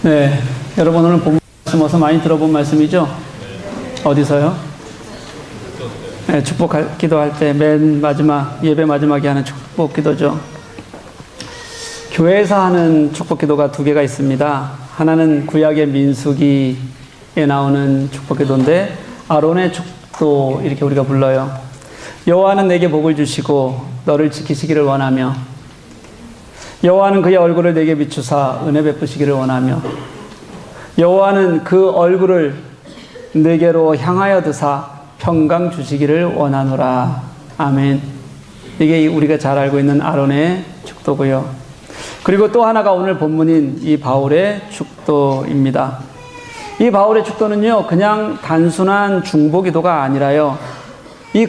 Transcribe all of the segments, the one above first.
네, 여러분 오늘 본 말씀 어서 많이 들어본 말씀이죠? 어디서요? 네, 축복 기도할 때 맨 마지막 예배 마지막에 하는 축복 기도죠. 교회에서 하는 축복 기도가 두 개가 있습니다. 하나는 구약의 민수기에 나오는 축복 기도인데 아론의 축도 이렇게 우리가 불러요. 여호와는 내게 복을 주시고 너를 지키시기를 원하며 여호와는 그의 얼굴을 내게 비추사 은혜 베푸시기를 원하며 여호와는 그 얼굴을 내게로 향하여 드사 평강 주시기를 원하노라. 아멘. 이게 우리가 잘 알고 있는 아론의 축도고요. 그리고 또 하나가 오늘 본문인 이 바울의 축도입니다. 이 바울의 축도는요, 그냥 단순한 중보기도가 아니라요,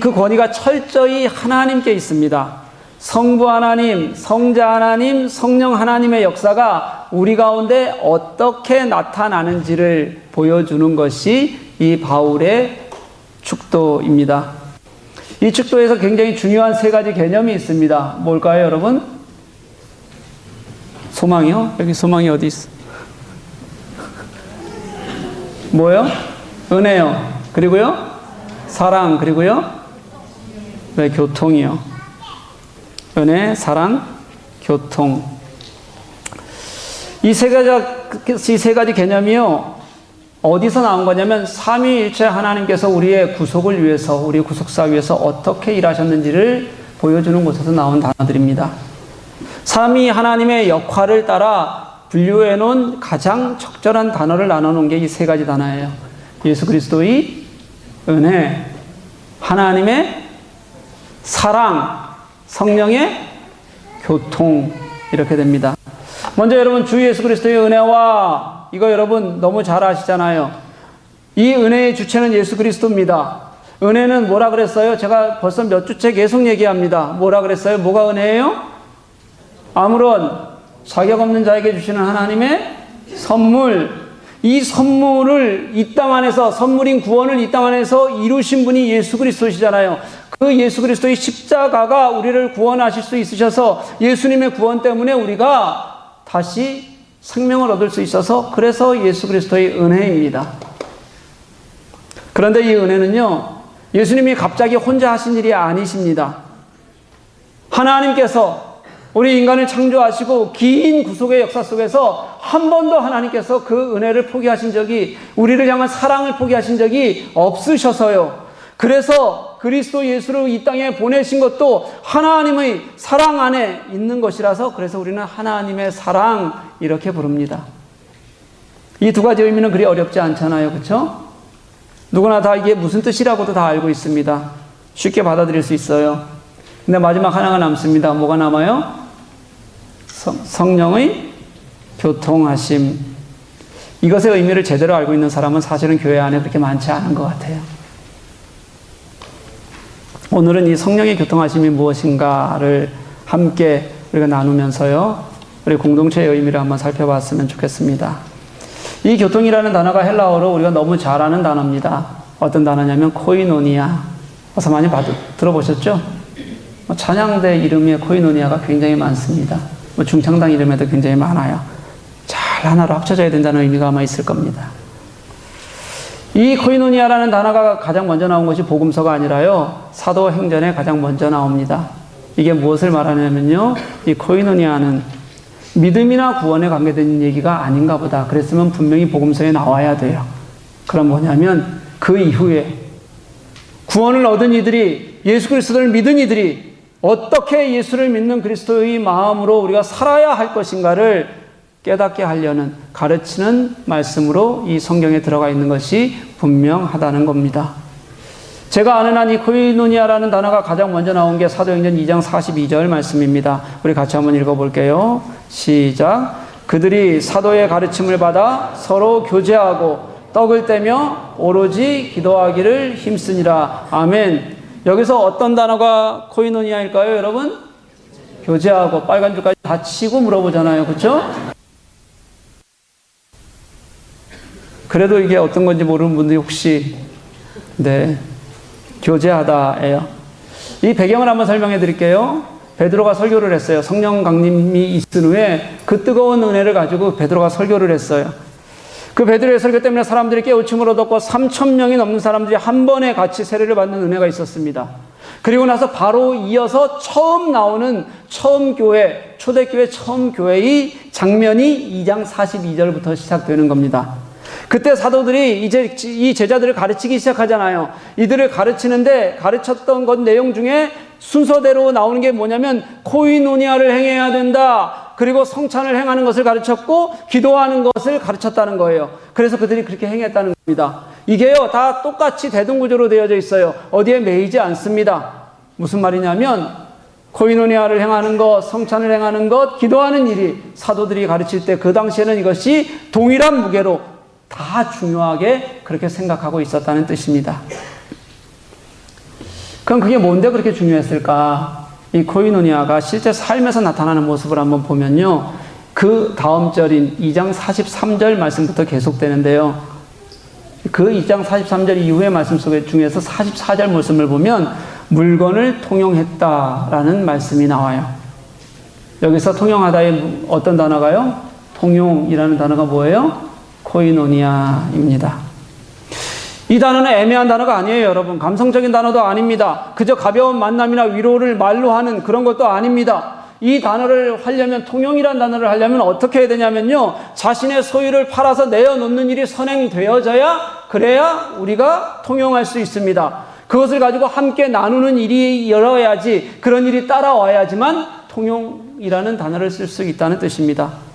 그 권위가 철저히 하나님께 있습니다. 성부 하나님, 성자 하나님, 성령 하나님의 역사가 우리 가운데 어떻게 나타나는지를 보여주는 것이 이 바울의 축도입니다. 이 축도에서 굉장히 중요한 세 가지 개념이 있습니다. 뭘까요, 여러분? 소망이요? 여기 소망이 어디 있어? 뭐요? 은혜요. 그리고요? 사랑. 그리고요? 네, 교통이요. 은혜, 사랑, 교통. 이 세 가지 개념이요, 어디서 나온 거냐면 삼위일체 하나님께서 우리의 구속을 위해서, 우리 구속사 위해서 어떻게 일하셨는지를 보여주는 곳에서 나온 단어들입니다. 삼위 하나님의 역할을 따라 분류해 놓은 가장 적절한 단어를 나눠 놓은 게 이 세 가지 단어예요. 예수 그리스도의 은혜, 하나님의 사랑, 성령의 교통, 이렇게 됩니다. 먼저 여러분, 주 예수 그리스도의 은혜와, 이거 여러분 너무 잘 아시잖아요. 이 은혜의 주체는 예수 그리스도입니다. 은혜는 뭐라 그랬어요? 제가 벌써 몇 주째 계속 얘기합니다. 뭐라 그랬어요? 뭐가 은혜예요? 아무런 자격 없는 자에게 주시는 하나님의 선물. 이 선물을 이 땅 안에서, 선물인 구원을 이 땅 안에서 이루신 분이 예수 그리스도시잖아요. 그 예수 그리스도의 십자가가 우리를 구원하실 수 있으셔서 예수님의 구원 때문에 우리가 다시 생명을 얻을 수 있어서, 그래서 예수 그리스도의 은혜입니다. 그런데 이 은혜는요, 예수님이 갑자기 혼자 하신 일이 아니십니다. 하나님께서 우리 인간을 창조하시고 긴 구속의 역사 속에서 한 번도 하나님께서 그 은혜를 포기하신 적이, 우리를 향한 사랑을 포기하신 적이 없으셔서요. 그래서 그리스도 예수를 이 땅에 보내신 것도 하나님의 사랑 안에 있는 것이라서, 그래서 우리는 하나님의 사랑 이렇게 부릅니다. 이 두 가지 의미는 그리 어렵지 않잖아요. 그렇죠? 누구나 다 이게 무슨 뜻이라고도 다 알고 있습니다. 쉽게 받아들일 수 있어요. 근데 마지막 하나가 남습니다. 뭐가 남아요? 성령의 교통하심. 이것의 의미를 제대로 알고 있는 사람은 사실은 교회 안에 그렇게 많지 않은 것 같아요. 오늘은 이 성령의 교통하심이 무엇인가를 함께 우리가 나누면서요, 우리 공동체의 의미를 한번 살펴봤으면 좋겠습니다. 이 교통이라는 단어가 헬라어로 우리가 너무 잘 아는 단어입니다. 어떤 단어냐면 코이노니아. 어서 많이 들어보셨죠? 찬양대 이름에 코이노니아가 굉장히 많습니다. 중창당 이름에도 굉장히 많아요. 잘 하나로 합쳐져야 된다는 의미가 아마 있을 겁니다. 이 코이노니아라는 단어가 가장 먼저 나온 것이 복음서가 아니라요, 사도행전에 가장 먼저 나옵니다. 이게 무엇을 말하냐면요, 이 코이노니아는 믿음이나 구원에 관계된 얘기가 아닌가 보다. 그랬으면 분명히 복음서에 나와야 돼요. 그럼 뭐냐면 그 이후에 구원을 얻은 이들이, 예수 그리스도를 믿은 이들이 어떻게 예수를 믿는 그리스도의 마음으로 우리가 살아야 할 것인가를 깨닫게 하려는, 가르치는 말씀으로 이 성경에 들어가 있는 것이 분명하다는 겁니다. 제가 아는 한 이 코이노니아라는 단어가 가장 먼저 나온 게 사도행전 2장 42절 말씀입니다. 우리 같이 한번 읽어볼게요. 시작. 그들이 사도의 가르침을 받아 서로 교제하고 떡을 떼며 오로지 기도하기를 힘쓰니라. 아멘. 여기서 어떤 단어가 코이노니아일까요, 여러분? 교제하고, 빨간 줄까지 다 치고 물어보잖아요. 그렇죠? 그래도 이게 어떤 건지 모르는 분들이 혹시, 네, 교제하다예요. 이 배경을 한번 설명해 드릴게요. 베드로가 설교를 했어요. 성령 강림이 있은 후에 그 뜨거운 은혜를 가지고 베드로가 설교를 했어요. 그 베드로의 설교 때문에 사람들이 깨우침을 얻었고 3,000명이 넘는 사람들이 한 번에 같이 세례를 받는 은혜가 있었습니다. 그리고 나서 바로 이어서 처음 나오는 처음 교회, 초대교회 처음 교회의 장면이 2장 42절부터 시작되는 겁니다. 그때 사도들이 이제 이 제자들을 가르치기 시작하잖아요. 이들을 가르치는데 가르쳤던 것 내용 중에 순서대로 나오는 게 뭐냐면 코이노니아를 행해야 된다. 그리고 성찬을 행하는 것을 가르쳤고 기도하는 것을 가르쳤다는 거예요. 그래서 그들이 그렇게 행했다는 겁니다. 이게요, 다 똑같이 대등구조로 되어져 있어요. 어디에 매이지 않습니다. 무슨 말이냐면 코이노니아를 행하는 것, 성찬을 행하는 것, 기도하는 일이 사도들이 가르칠 때 그 당시에는 이것이 동일한 무게로 다 중요하게 그렇게 생각하고 있었다는 뜻입니다. 그럼 그게 뭔데 그렇게 중요했을까? 이 코이노니아가 실제 삶에서 나타나는 모습을 한번 보면요, 그 다음 절인 2장 43절 말씀부터 계속되는데요. 그 2장 43절 이후의 말씀 속에 중에서 44절 말씀을 보면 물건을 통용했다라는 말씀이 나와요. 여기서 통용하다의 어떤 단어가요? 통용이라는 단어가 뭐예요? 코이노니아입니다. 이 단어는 애매한 단어가 아니에요, 여러분. 감성적인 단어도 아닙니다. 그저 가벼운 만남이나 위로를 말로 하는 그런 것도 아닙니다. 이 단어를 하려면, 통용이라는 단어를 하려면 어떻게 해야 되냐면요, 자신의 소유를 팔아서 내어놓는 일이 선행되어져야, 그래야 우리가 통용할 수 있습니다. 그것을 가지고 함께 나누는 일이 열어야지, 그런 일이 따라와야지만 통용이라는 단어를 쓸 수 있다는 뜻입니다.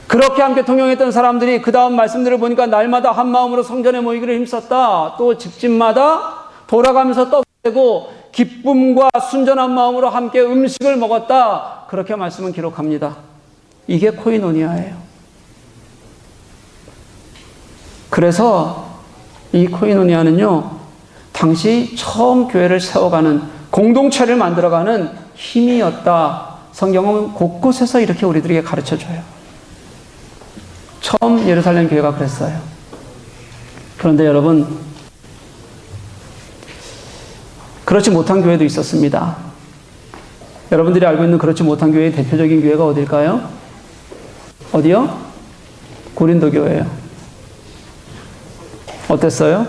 그렇게 함께 통용했던 사람들이 그 다음 말씀들을 보니까 날마다 한 마음으로 성전에 모이기를 힘썼다. 또 집집마다 돌아가면서 떡되고 기쁨과 순전한 마음으로 함께 음식을 먹었다. 그렇게 말씀은 기록합니다. 이게 코이노니아예요. 그래서 이 코이노니아는요, 당시 처음 교회를 세워가는, 공동체를 만들어가는 힘이었다. 성경은 곳곳에서 이렇게 우리들에게 가르쳐줘요. 처음 예루살렘 교회가 그랬어요. 그런데 여러분, 그렇지 못한 교회도 있었습니다. 여러분들이 알고 있는 그렇지 못한 교회의 대표적인 교회가 어딜까요? 어디요? 고린도 교회예요. 어땠어요?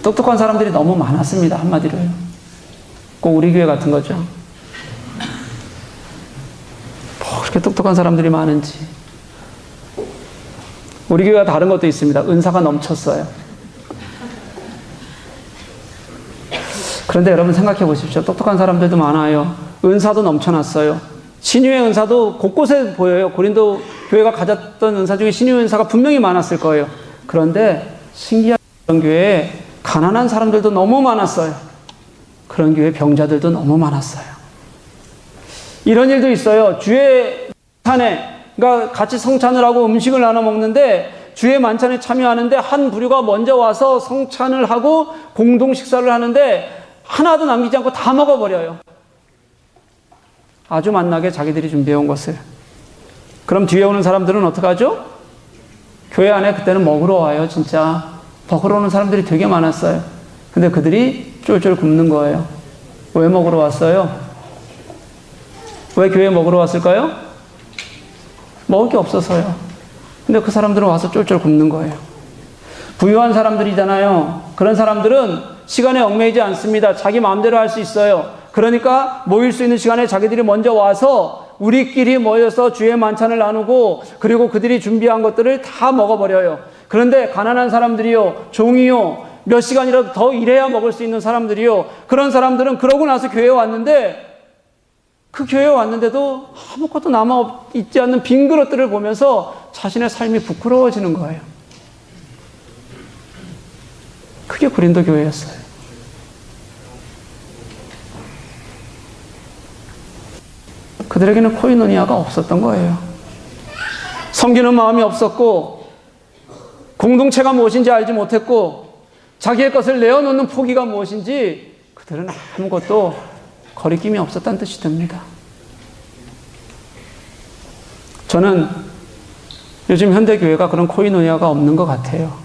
똑똑한 사람들이 너무 많았습니다. 한마디로요. 꼭 우리 교회 같은 거죠. 뭐 그렇게 똑똑한 사람들이 많은지. 우리 교회가 다른 것도 있습니다. 은사가 넘쳤어요. 그런데 여러분 생각해 보십시오. 똑똑한 사람들도 많아요. 은사도 넘쳐났어요. 신유의 은사도 곳곳에 보여요. 고린도 교회가 가졌던 은사 중에 신유의 은사가 분명히 많았을 거예요. 그런데 신기한 교회에 가난한 사람들도 너무 많았어요. 그런 교회 병자들도 너무 많았어요. 이런 일도 있어요. 주의 만찬에, 그러니까 같이 성찬을 하고 음식을 나눠 먹는데 주의 만찬에 참여하는데 한 부류가 먼저 와서 성찬을 하고 공동 식사를 하는데 하나도 남기지 않고 다 먹어버려요. 아주 맛나게 자기들이 준비해온 것을. 그럼 뒤에 오는 사람들은 어떡하죠? 교회 안에 그때는 먹으러 와요. 진짜 먹으러 오는 사람들이 되게 많았어요. 근데 그들이 쫄쫄 굶는 거예요. 왜 먹으러 왔어요? 왜 교회에 먹으러 왔을까요? 먹을 게 없어서요. 근데 그 사람들은 와서 쫄쫄 굶는 거예요. 부유한 사람들이잖아요. 그런 사람들은 시간에 얽매이지 않습니다. 자기 마음대로 할 수 있어요. 그러니까 모일 수 있는 시간에 자기들이 먼저 와서 우리끼리 모여서 주의 만찬을 나누고 그리고 그들이 준비한 것들을 다 먹어버려요. 그런데 가난한 사람들이요, 종이요, 몇 시간이라도 더 일해야 먹을 수 있는 사람들이요, 그런 사람들은 그러고 나서 교회에 왔는데 그 교회에 왔는데도 아무것도 남아있지 않는 빈 그릇들을 보면서 자신의 삶이 부끄러워지는 거예요. 그게 고린도 교회였어요. 그들에게는 코이노니아가 없었던 거예요. 섬기는 마음이 없었고 공동체가 무엇인지 알지 못했고 자기의 것을 내어놓는 포기가 무엇인지 그들은 아무것도 거리낌이 없었다는 뜻이 됩니다. 저는 요즘 현대교회가 그런 코이노니아가 없는 것 같아요.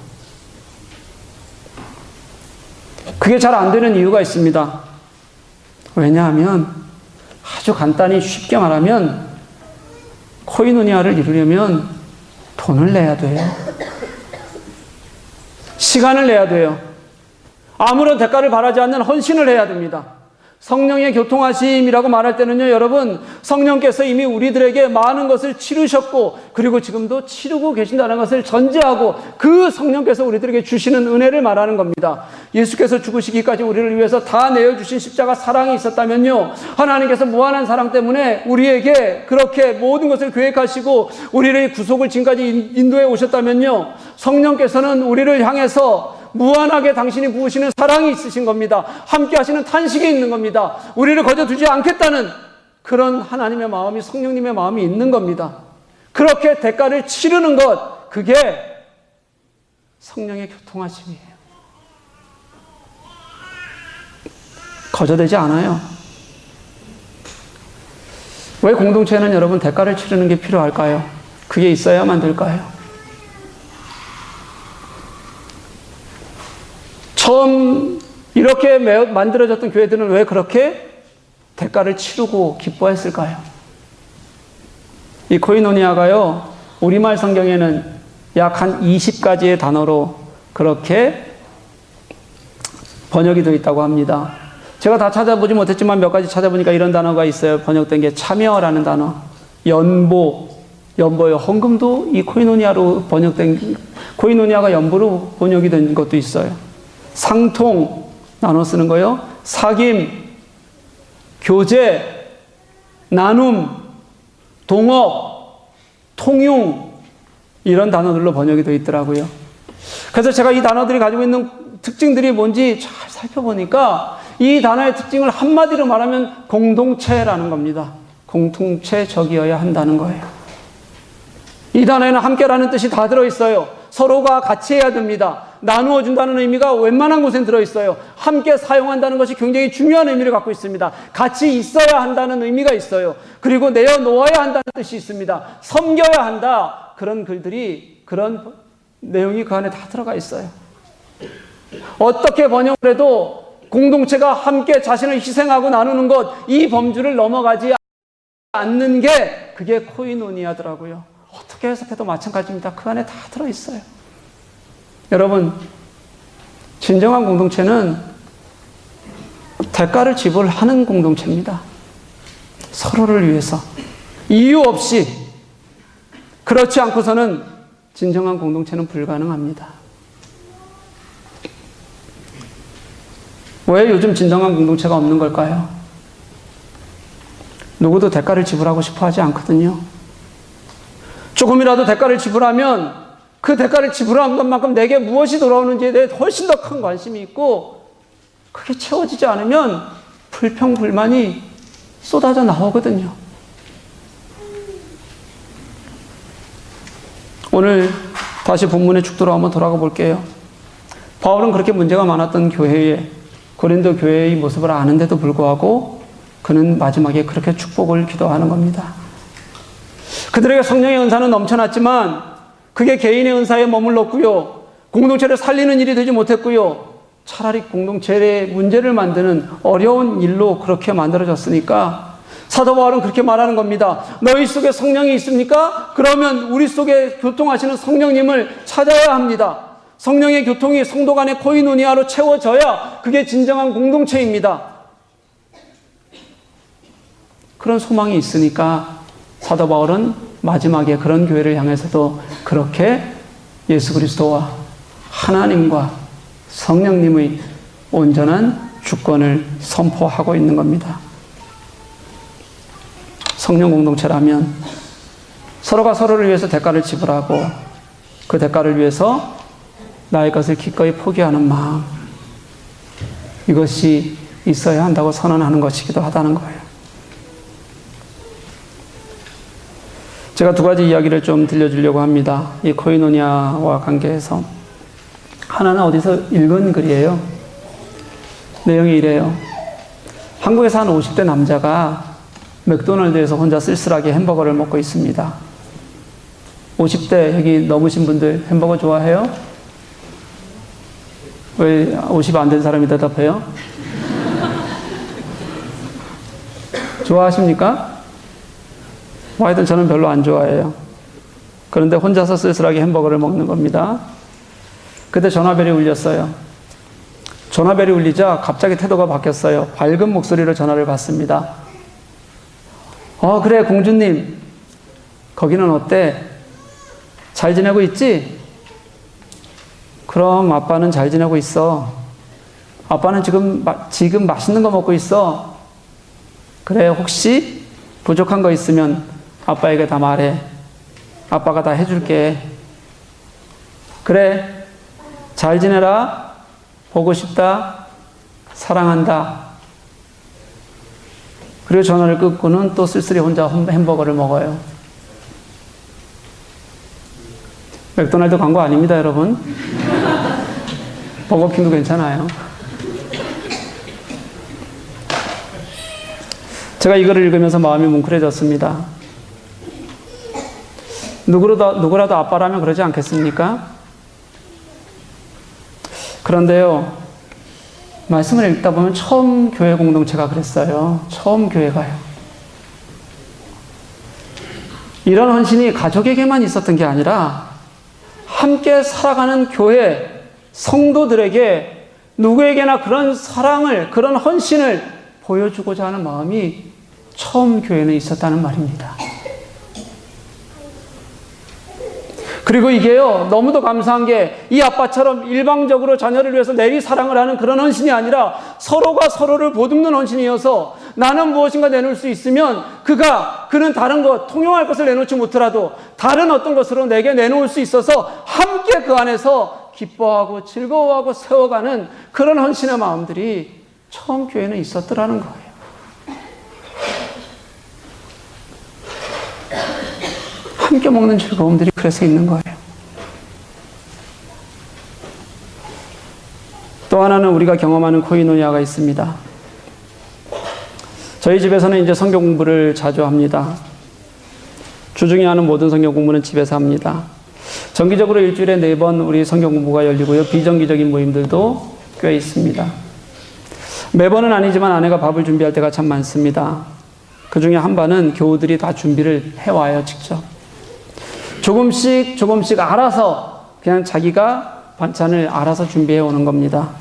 그게 잘 안 되는 이유가 있습니다. 왜냐하면 아주 간단히 쉽게 말하면 코이노니아를 이루려면 돈을 내야 돼요. 시간을 내야 돼요. 아무런 대가를 바라지 않는 헌신을 해야 됩니다. 성령의 교통하심이라고 말할 때는요, 여러분, 성령께서 이미 우리들에게 많은 것을 치르셨고, 그리고 지금도 치르고 계신다는 것을 전제하고, 그 성령께서 우리들에게 주시는 은혜를 말하는 겁니다. 예수께서 죽으시기까지 우리를 위해서 다 내어주신 십자가 사랑이 있었다면요, 하나님께서 무한한 사랑 때문에 우리에게 그렇게 모든 것을 계획하시고, 우리를 구속을 지금까지 인도해 오셨다면요, 성령께서는 우리를 향해서 무한하게 당신이 부으시는 사랑이 있으신 겁니다. 함께 하시는 탄식이 있는 겁니다. 우리를 거저두지 않겠다는 그런 하나님의 마음이, 성령님의 마음이 있는 겁니다. 그렇게 대가를 치르는 것, 그게 성령의 교통하심이에요. 거저되지 않아요. 왜 공동체는 여러분 대가를 치르는 게 필요할까요? 그게 있어야만 될까요? 처음 이렇게 만들어졌던 교회들은 왜 그렇게 대가를 치르고 기뻐했을까요? 이 코이노니아가요, 우리말 성경에는 약 한 20가지의 단어로 그렇게 번역이 되어 있다고 합니다. 제가 다 찾아보지 못했지만 몇 가지 찾아보니까 이런 단어가 있어요. 번역된 게 참여라는 단어, 연보요. 헌금도 이 코이노니아로 번역된, 코이노니아가 연보로 번역이 된 것도 있어요. 상통, 나눠 쓰는 거요. 사귐, 교제, 나눔, 동업, 통용, 이런 단어들로 번역이 되어 있더라고요. 그래서 제가 이 단어들이 가지고 있는 특징들이 뭔지 잘 살펴보니까 이 단어의 특징을 한마디로 말하면 공동체라는 겁니다. 공동체적이어야 한다는 거예요. 이 단어에는 함께라는 뜻이 다 들어있어요. 서로가 같이 해야 됩니다. 나누어 준다는 의미가 웬만한 곳엔 들어있어요. 함께 사용한다는 것이 굉장히 중요한 의미를 갖고 있습니다. 같이 있어야 한다는 의미가 있어요. 그리고 내어놓아야 한다는 뜻이 있습니다. 섬겨야 한다. 그런 글들이, 그런 내용이 그 안에 다 들어가 있어요. 어떻게 번역을 해도 공동체가 함께 자신을 희생하고 나누는 것, 이 범주를 넘어가지 않는 게 그게 코이노니아더라고요. 어떻게 해석해도 마찬가지입니다. 그 안에 다 들어있어요. 여러분, 진정한 공동체는 대가를 지불하는 공동체입니다. 서로를 위해서. 이유 없이. 그렇지 않고서는 진정한 공동체는 불가능합니다. 왜 요즘 진정한 공동체가 없는 걸까요? 누구도 대가를 지불하고 싶어 하지 않거든요. 조금이라도 대가를 지불하면 그 대가를 지불한 것만큼 내게 무엇이 돌아오는지에 대해 훨씬 더 큰 관심이 있고, 그게 채워지지 않으면 불평, 불만이 쏟아져 나오거든요. 오늘 다시 본문의 축도로 한번 돌아가 볼게요. 바울은 그렇게 문제가 많았던 교회에, 고린도 교회의 모습을 아는데도 불구하고 그는 마지막에 그렇게 축복을 기도하는 겁니다. 그들에게 성령의 은사는 넘쳐났지만 그게 개인의 은사에 머물렀고요. 공동체를 살리는 일이 되지 못했고요. 차라리 공동체의 문제를 만드는 어려운 일로 그렇게 만들어졌으니까 사도 바울은 그렇게 말하는 겁니다. 너희 속에 성령이 있습니까? 그러면 우리 속에 교통하시는 성령님을 찾아야 합니다. 성령의 교통이 성도 간의 코이노니아로 채워져야 그게 진정한 공동체입니다. 그런 소망이 있으니까 사도 바울은 마지막에 그런 교회를 향해서도 그렇게 예수 그리스도와 하나님과 성령님의 온전한 주권을 선포하고 있는 겁니다. 성령 공동체라면 서로가 서로를 위해서 대가를 지불하고 그 대가를 위해서 나의 것을 기꺼이 포기하는 마음, 이것이 있어야 한다고 선언하는 것이기도 하다는 거예요. 제가 두 가지 이야기를 좀 들려주려고 합니다. 이 코이노니아와 관계해서. 하나는 어디서 읽은 글이에요. 내용이 이래요. 한국에서 한 50대 남자가 맥도날드에서 혼자 쓸쓸하게 햄버거를 먹고 있습니다. 50대 여기 넘으신 분들 햄버거 좋아해요? 왜 50 안 된 사람이 대답해요? 좋아하십니까? 하여튼 저는 별로 안 좋아해요. 그런데 혼자서 쓸쓸하게 햄버거를 먹는 겁니다. 그때 전화벨이 울렸어요. 전화벨이 울리자 갑자기 태도가 바뀌었어요. 밝은 목소리로 전화를 받습니다. 그래, 공주님. 거기는 어때? 잘 지내고 있지? 그럼 아빠는 잘 지내고 있어. 아빠는 지금 맛있는 거 먹고 있어. 그래, 혹시 부족한 거 있으면 아빠에게 다 말해. 아빠가 다 해줄게. 그래, 잘 지내라. 보고 싶다. 사랑한다. 그리고 전화를 끊고는 또 쓸쓸히 혼자 햄버거를 먹어요. 맥도날드 광고 아닙니다, 여러분. 버거킹도 괜찮아요. 제가 이거를 읽으면서 마음이 뭉클해졌습니다. 누구라도 아빠라면 그러지 않겠습니까? 그런데요, 말씀을 읽다 보면 처음 교회 공동체가 그랬어요. 처음 교회가요. 이런 헌신이 가족에게만 있었던 게 아니라 함께 살아가는 교회, 성도들에게 누구에게나 그런 사랑을, 그런 헌신을 보여주고자 하는 마음이 처음 교회는 있었다는 말입니다. 그리고 이게요, 너무도 감사한 게 이 아빠처럼 일방적으로 자녀를 위해서 내리 사랑을 하는 그런 헌신이 아니라 서로가 서로를 보듬는 헌신이어서 나는 무엇인가 내놓을 수 있으면 그는 다른 것, 통용할 것을 내놓지 못하더라도 다른 어떤 것으로 내게 내놓을 수 있어서 함께 그 안에서 기뻐하고 즐거워하고 세워가는 그런 헌신의 마음들이 처음 교회는 있었더라는 거예요. 함께 먹는 즐거움들이 그래서 있는 거예요. 또 하나는 우리가 경험하는 코이노니아가 있습니다. 저희 집에서는 이제 성경 공부를 자주 합니다. 주중에 하는 모든 성경 공부는 집에서 합니다. 정기적으로 일주일에 4번 우리 성경 공부가 열리고요. 비정기적인 모임들도 꽤 있습니다. 매번은 아니지만 아내가 밥을 준비할 때가 참 많습니다. 그 중에 한 반은 교우들이 다 준비를 해와요, 직접. 조금씩 알아서 그냥 자기가 반찬을 알아서 준비해 오는 겁니다.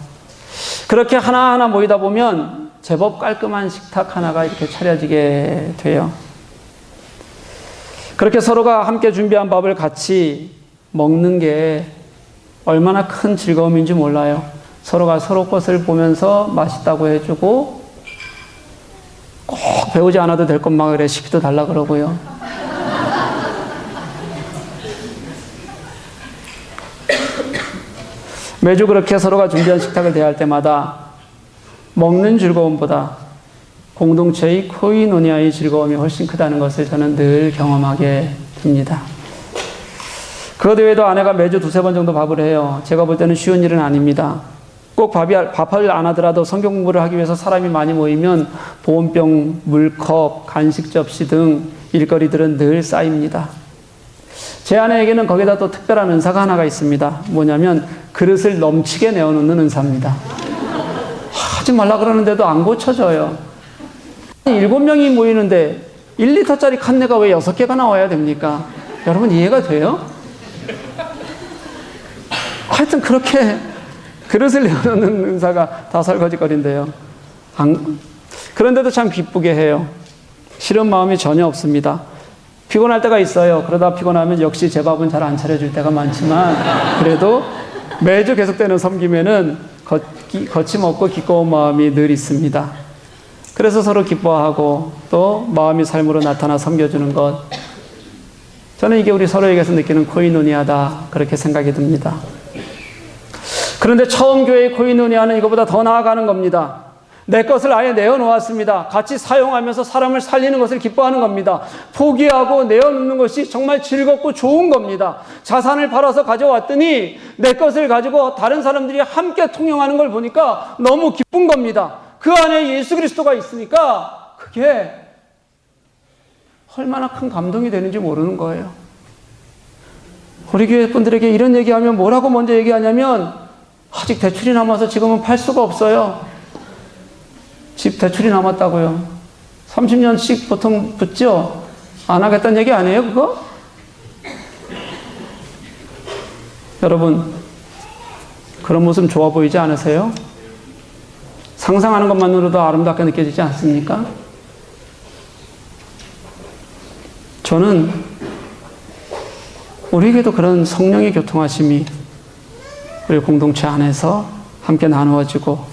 그렇게 하나하나 모이다 보면 제법 깔끔한 식탁 하나가 이렇게 차려지게 돼요. 그렇게 서로가 함께 준비한 밥을 같이 먹는 게 얼마나 큰 즐거움인지 몰라요. 서로가 서로 것을 보면서 맛있다고 해주고 꼭 배우지 않아도 될 것만 레시피도 달라 그러고요. 매주 그렇게 서로가 준비한 식탁을 대할 때마다 먹는 즐거움보다 공동체의 코이노니아의 즐거움이 훨씬 크다는 것을 저는 늘 경험하게 됩니다. 그것 외에도 아내가 매주 2-3번 정도 밥을 해요. 제가 볼 때는 쉬운 일은 아닙니다. 꼭 밥을 안 하더라도 성경 공부를 하기 위해서 사람이 많이 모이면 보온병, 물컵, 간식 접시 등 일거리들은 늘 쌓입니다. 제 아내에게는 거기다 또 특별한 은사가 하나가 있습니다. 뭐냐면 그릇을 넘치게 내어놓는 은사입니다. 하지 말라 그러는데도 안 고쳐져요. 7명이 모이는데 1리터짜리 칸네가 왜 6개가 나와야 됩니까? 여러분 이해가 돼요? 하여튼 그렇게 그릇을 내어놓는 은사가 다 설거지거리인데요. 그런데도 참 기쁘게 해요. 싫은 마음이 전혀 없습니다. 피곤할 때가 있어요. 그러다 피곤하면 역시 제 밥은 잘 안 차려줄 때가 많지만 그래도 매주 계속되는 섬김에는 거침없고 기꺼운 마음이 늘 있습니다. 그래서 서로 기뻐하고 또 마음이 삶으로 나타나 섬겨주는 것, 저는 이게 우리 서로에게서 느끼는 코이노니아다 그렇게 생각이 듭니다. 그런데 처음 교회의 코이노니아는 이거보다 더 나아가는 겁니다. 내 것을 아예 내어놓았습니다. 같이 사용하면서 사람을 살리는 것을 기뻐하는 겁니다. 포기하고 내어놓는 것이 정말 즐겁고 좋은 겁니다. 자산을 팔아서 가져왔더니 내 것을 가지고 다른 사람들이 함께 통용하는 걸 보니까 너무 기쁜 겁니다. 그 안에 예수 그리스도가 있으니까 그게 얼마나 큰 감동이 되는지 모르는 거예요. 우리 교회 분들에게 이런 얘기하면 뭐라고 먼저 얘기하냐면 아직 대출이 남아서 지금은 팔 수가 없어요. 집 대출이 남았다고요. 30년씩 보통 붙죠? 안 하겠다는 얘기 아니에요, 그거? 여러분, 그런 모습 좋아 보이지 않으세요? 상상하는 것만으로도 아름답게 느껴지지 않습니까? 저는 우리에게도 그런 성령의 교통하심이 우리 공동체 안에서 함께 나누어지고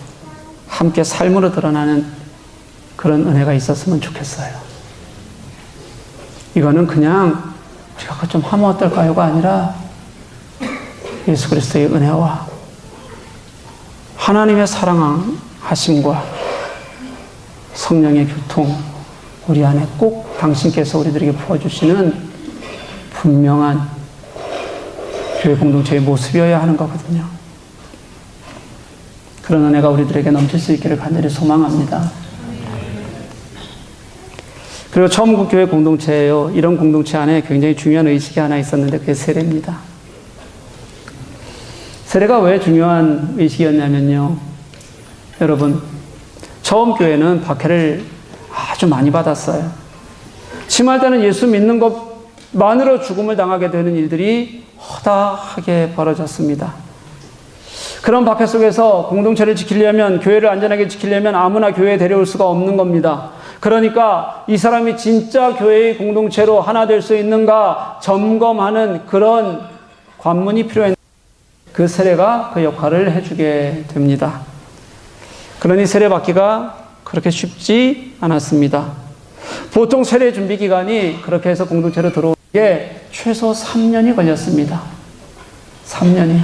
함께 삶으로 드러나는 그런 은혜가 있었으면 좋겠어요. 이거는 그냥 우리가 그거 좀 하면 어떨까요가 아니라 예수 그리스도의 은혜와 하나님의 사랑하심과 성령의 교통 우리 안에 꼭 당신께서 우리들에게 부어주시는 분명한 교회 공동체의 모습이어야 하는 거거든요. 그런 은혜가 우리들에게 넘칠 수 있기를 간절히 소망합니다. 그리고 처음 교회 공동체예요. 이런 공동체 안에 굉장히 중요한 의식이 하나 있었는데 그게 세례입니다. 세례가 왜 중요한 의식이었냐면요. 여러분, 처음 교회는 박해를 아주 많이 받았어요. 심할 때는 예수 믿는 것만으로 죽음을 당하게 되는 일들이 허다하게 벌어졌습니다. 그런 박해 속에서 공동체를 지키려면, 교회를 안전하게 지키려면 아무나 교회에 데려올 수가 없는 겁니다. 그러니까 이 사람이 진짜 교회의 공동체로 하나 될 수 있는가 점검하는 그런 관문이 필요했는데 그 세례가 그 역할을 해주게 됩니다. 그러니 세례 받기가 그렇게 쉽지 않았습니다. 보통 세례 준비 기간이 그렇게 해서 공동체로 들어오는 게 최소 3년이 걸렸습니다. 3년이요.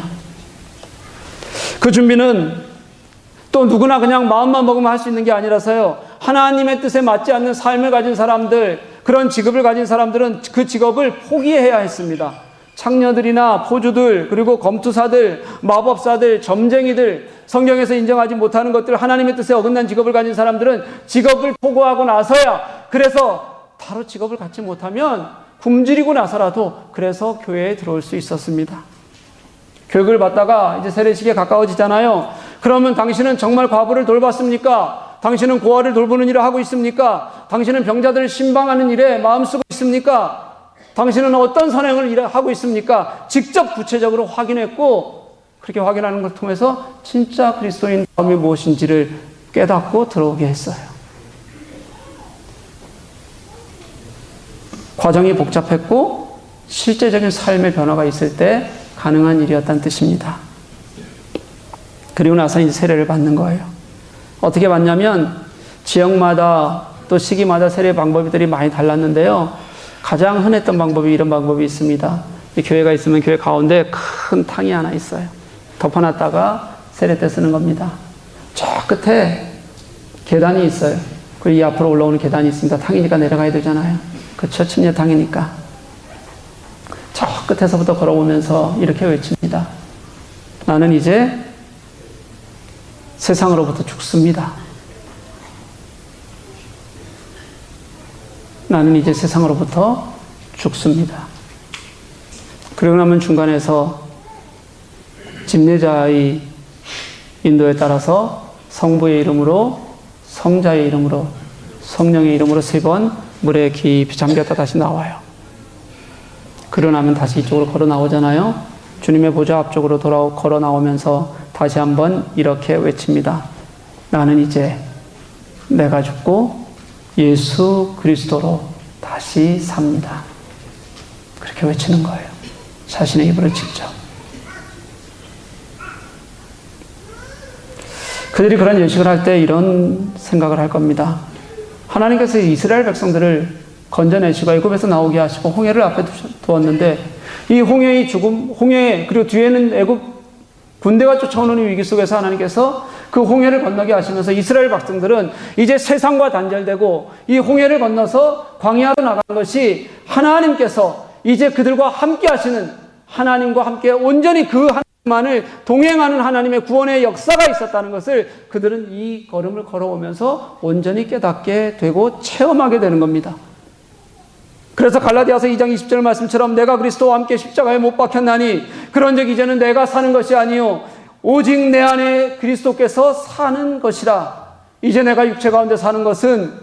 그 준비는 또 누구나 그냥 마음만 먹으면 할 수 있는 게 아니라서요. 하나님의 뜻에 맞지 않는 삶을 가진 사람들, 그런 직업을 가진 사람들은 그 직업을 포기해야 했습니다. 창녀들이나 포주들, 그리고 검투사들, 마법사들, 점쟁이들, 성경에서 인정하지 못하는 것들, 하나님의 뜻에 어긋난 직업을 가진 사람들은 직업을 포고하고 나서야, 그래서 바로 직업을 갖지 못하면 굶주리고 나서라도 그래서 교회에 들어올 수 있었습니다. 교육을 받다가 이제 세례식에 가까워지잖아요. 그러면 당신은 정말 과부를 돌봤습니까? 당신은 고아를 돌보는 일을 하고 있습니까? 당신은 병자들을 신방하는 일에 마음 쓰고 있습니까? 당신은 어떤 선행을 하고 있습니까? 직접 구체적으로 확인했고, 그렇게 확인하는 걸 통해서 진짜 그리스도인 마음이 무엇인지를 깨닫고 들어오게 했어요. 과정이 복잡했고 실제적인 삶의 변화가 있을 때 가능한 일이었다는 뜻입니다. 그리고 나서 이제 세례를 받는 거예요. 어떻게 받냐면 지역마다 또 시기마다 세례 방법들이 많이 달랐는데요. 가장 흔했던 방법이 이런 방법이 있습니다. 교회가 있으면 교회 가운데 큰 탕이 하나 있어요. 덮어놨다가 세례 때 쓰는 겁니다. 저 끝에 계단이 있어요. 그리고 이 앞으로 올라오는 계단이 있습니다. 탕이니까 내려가야 되잖아요. 그쵸? 침례탕이니까. 저 끝에서부터 걸어오면서 이렇게 외칩니다. 나는 이제 세상으로부터 죽습니다. 나는 이제 세상으로부터 죽습니다. 그러고 나면 중간에서 집례자의 인도에 따라서 성부의 이름으로, 성자의 이름으로, 성령의 이름으로 3번 물에 깊이 잠겼다 다시 나와요. 그러고 나면 다시 이쪽으로 걸어 나오잖아요. 주님의 보좌 앞쪽으로 걸어 나오면서 다시 한번 이렇게 외칩니다. 나는 이제 내가 죽고 예수 그리스도로 다시 삽니다. 그렇게 외치는 거예요. 자신의 입으로 직접. 그들이 그런 예식을 할 때 이런 생각을 할 겁니다. 하나님께서 이스라엘 백성들을 건져내시고 애굽에서 나오게 하시고 홍해를 앞에 두었는데 이 홍해의 죽음, 홍해 그리고 뒤에는 애굽 군대가 쫓아오는 위기 속에서 하나님께서 그 홍해를 건너게 하시면서 이스라엘 백성들은 이제 세상과 단절되고 이 홍해를 건너서 광야로 나간 것이 하나님께서 이제 그들과 함께 하시는, 하나님과 함께 온전히 그 하나님만을 동행하는 하나님의 구원의 역사가 있었다는 것을 그들은 이 걸음을 걸어오면서 온전히 깨닫게 되고 체험하게 되는 겁니다. 그래서 갈라디아서 2장 20절 말씀처럼 내가 그리스도와 함께 십자가에 못 박혔나니 그런즉 이제는 내가 사는 것이 아니요 오직 내 안에 그리스도께서 사는 것이라. 이제 내가 육체 가운데 사는 것은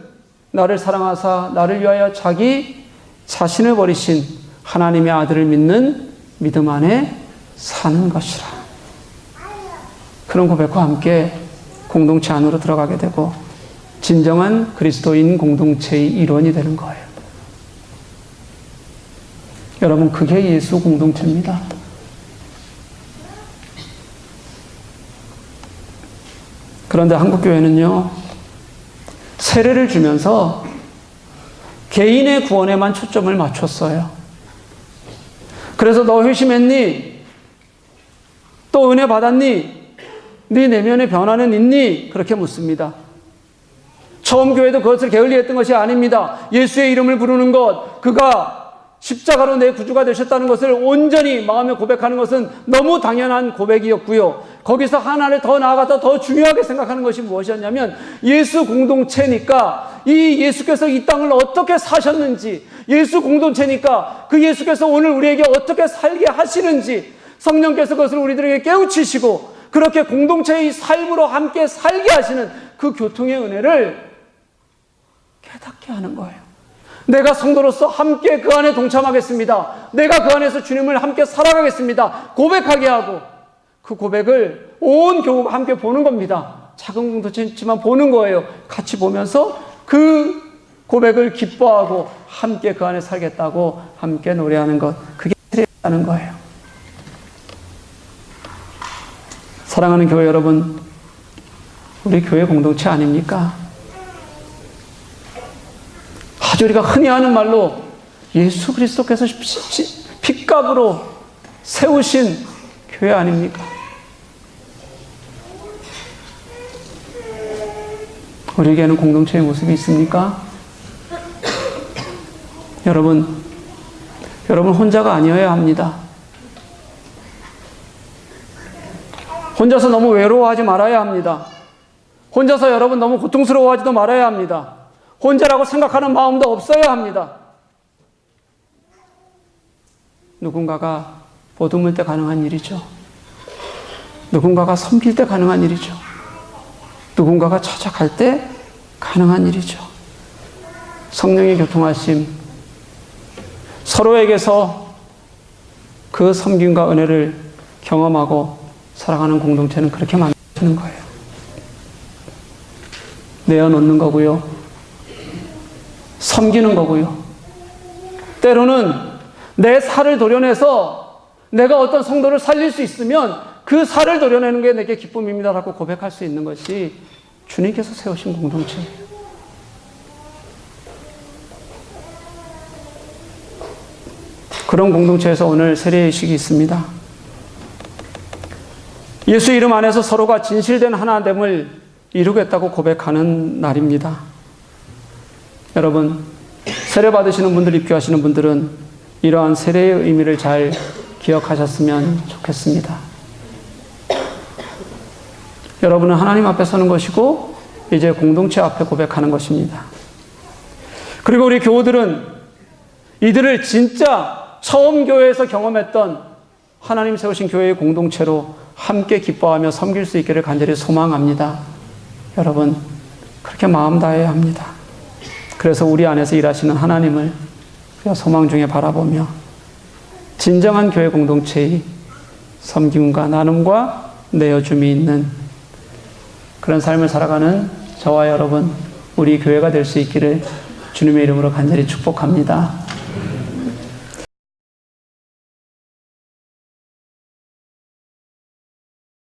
나를 사랑하사 나를 위하여 자기 자신을 버리신 하나님의 아들을 믿는 믿음 안에 사는 것이라. 그런 고백과 함께 공동체 안으로 들어가게 되고 진정한 그리스도인 공동체의 일원이 되는 거예요. 여러분, 그게 예수 공동체입니다. 그런데 한국교회는요, 세례를 주면서 개인의 구원에만 초점을 맞췄어요. 그래서 너 회심했니? 또 은혜 받았니? 네 내면의 변화는 있니? 그렇게 묻습니다. 처음 교회도 그것을 게을리했던 것이 아닙니다. 예수의 이름을 부르는 것, 그가 십자가로 내 구주가 되셨다는 것을 온전히 마음에 고백하는 것은 너무 당연한 고백이었고요. 거기서 하나를 더 나아가서 더 중요하게 생각하는 것이 무엇이었냐면 예수 공동체니까 이 예수께서 이 땅을 어떻게 사셨는지, 예수 공동체니까 그 예수께서 오늘 우리에게 어떻게 살게 하시는지 성령께서 그것을 우리들에게 깨우치시고 그렇게 공동체의 삶으로 함께 살게 하시는 그 교통의 은혜를 깨닫게 하는 거예요. 내가 성도로서 함께 그 안에 동참하겠습니다. 내가 그 안에서 주님을 함께 살아가겠습니다. 고백하게 하고 그 고백을 온 교우가 함께 보는 겁니다. 작은 공동체지만 보는 거예요. 같이 보면서 그 고백을 기뻐하고 함께 그 안에 살겠다고 함께 노래하는 것, 그게 세례라는 거예요. 사랑하는 교회 여러분, 우리 교회 공동체 아닙니까? 아주 우리가 흔히 하는 말로 예수 그리스도께서 핏값으로 세우신 교회 아닙니까? 우리에게는 공동체의 모습이 있습니까? 여러분 혼자가 아니어야 합니다. 혼자서 너무 외로워하지 말아야 합니다. 혼자서 여러분 너무 고통스러워하지도 말아야 합니다. 혼자라고 생각하는 마음도 없어야 합니다. 누군가가 보듬을 때 가능한 일이죠. 누군가가 섬길 때 가능한 일이죠. 누군가가 찾아갈 때 가능한 일이죠. 성령의 교통하심, 서로에게서 그 섬김과 은혜를 경험하고 살아가는 공동체는 그렇게 만드는 거예요. 내어놓는 거고요. 섬기는 거고요. 때로는 내 살을 도려내서 내가 어떤 성도를 살릴 수 있으면 그 살을 도려내는 게 내게 기쁨입니다라고 고백할 수 있는 것이 주님께서 세우신 공동체예요. 그런 공동체에서 오늘 세례의식이 있습니다. 예수 이름 안에서 서로가 진실된 하나됨을 이루겠다고 고백하는 날입니다. 여러분, 세례 받으시는 분들, 입교하시는 분들은 이러한 세례의 의미를 잘 기억하셨으면 좋겠습니다. 여러분은 하나님 앞에 서는 것이고 이제 공동체 앞에 고백하는 것입니다. 그리고 우리 교우들은 이들을 진짜 처음 교회에서 경험했던 하나님 세우신 교회의 공동체로 함께 기뻐하며 섬길 수 있기를 간절히 소망합니다. 여러분, 그렇게 마음 다해야 합니다. 그래서 우리 안에서 일하시는 하나님을 우리가 소망 중에 바라보며 진정한 교회 공동체의 섬김과 나눔과 내어줌이 있는 그런 삶을 살아가는 저와 여러분, 우리 교회가 될 수 있기를 주님의 이름으로 간절히 축복합니다.